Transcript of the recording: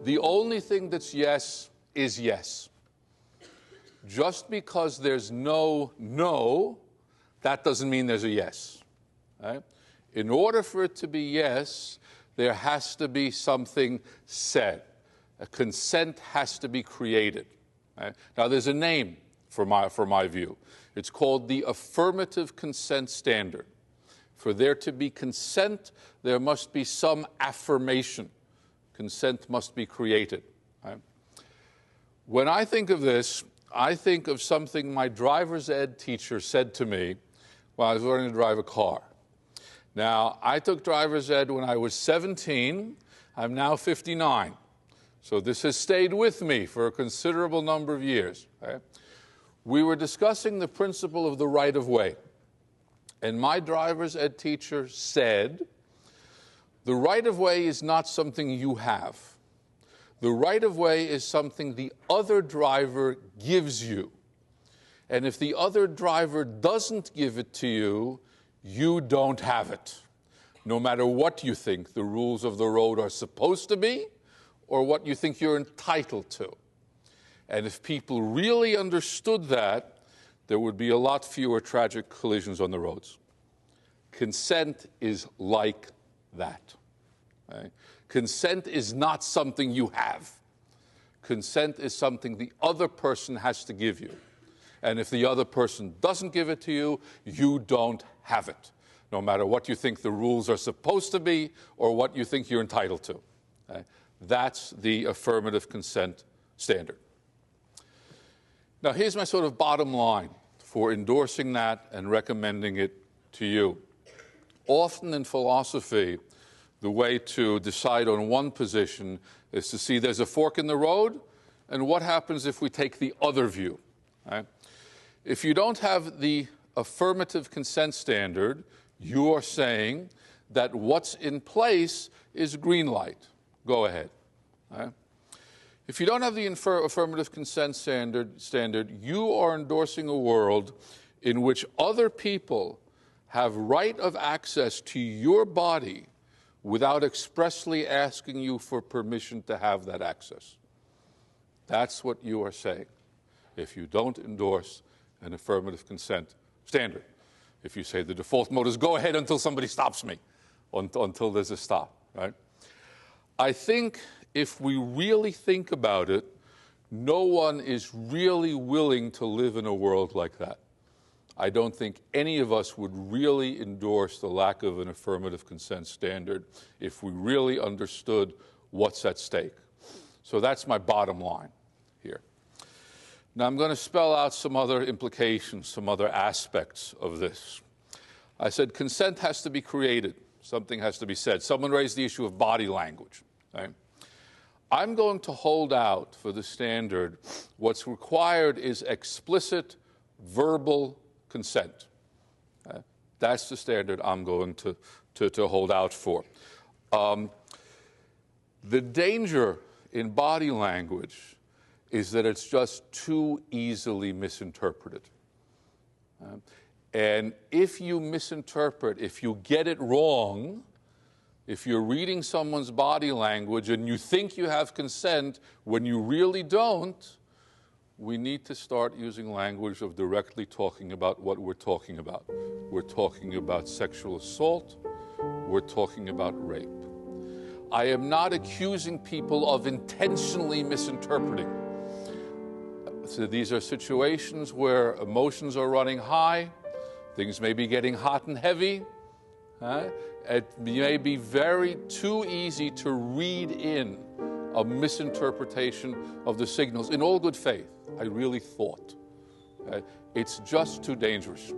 The only thing that's yes is yes. Just because there's no, that doesn't mean there's a yes. Right? In order for it to be yes, there has to be something said. A consent has to be created. Right? Now, there's a name for my view. It's called the affirmative consent standard. For there to be consent, there must be some affirmation. Consent must be created. Right? When I think of this, I think of something my driver's ed teacher said to me while I was learning to drive a car. Now, I took driver's ed when I was 17. I'm now 59. So this has stayed with me for a considerable number of years. Right? We were discussing the principle of the right of way. And my driver's ed teacher said, the right of way is not something you have. The right of way is something the other driver gives you. And if the other driver doesn't give it to you, you don't have it. No matter what you think the rules of the road are supposed to be, or what you think you're entitled to. And if people really understood that, there would be a lot fewer tragic collisions on the roads. Consent is like that. Right? Consent is not something you have. Consent is something the other person has to give you. And if the other person doesn't give it to you, you don't have it, no matter what you think the rules are supposed to be or what you think you're entitled to. Okay? That's the affirmative consent standard. Now, here's my sort of bottom line for endorsing that and recommending it to you. Often in philosophy, the way to decide on one position is to see there's a fork in the road, and what happens if we take the other view. Right? If you don't have the affirmative consent standard, you are saying that what's in place is green light. Go ahead. Right? If you don't have the affirmative consent standard, you are endorsing a world in which other people have right of access to your body without expressly asking you for permission to have that access. That's what you are saying if you don't endorse an affirmative consent standard. If you say the default mode is go ahead until somebody stops me, until there's a stop, right? I think if we really think about it, no one is really willing to live in a world like that. I don't think any of us would really endorse the lack of an affirmative consent standard if we really understood what's at stake. So that's my bottom line here. Now I'm going to spell out some other implications, some other aspects of this. I said consent has to be created. Something has to be said. Someone raised the issue of body language. Right? I'm going to hold out for the standard. What's required is explicit verbal consent. That's the standard I'm going to hold out for. The danger in body language is that it's just too easily misinterpreted. And if you misinterpret, if you get it wrong, if you're reading someone's body language and you think you have consent when you really don't, we need to start using language of directly talking about what we're talking about. We're talking about sexual assault. We're talking about rape. I am not accusing people of intentionally misinterpreting. So these are situations where emotions are running high. Things may be getting hot and heavy. It may be very too easy to read in a misinterpretation of the signals in all good faith. I really thought. It's just too dangerous.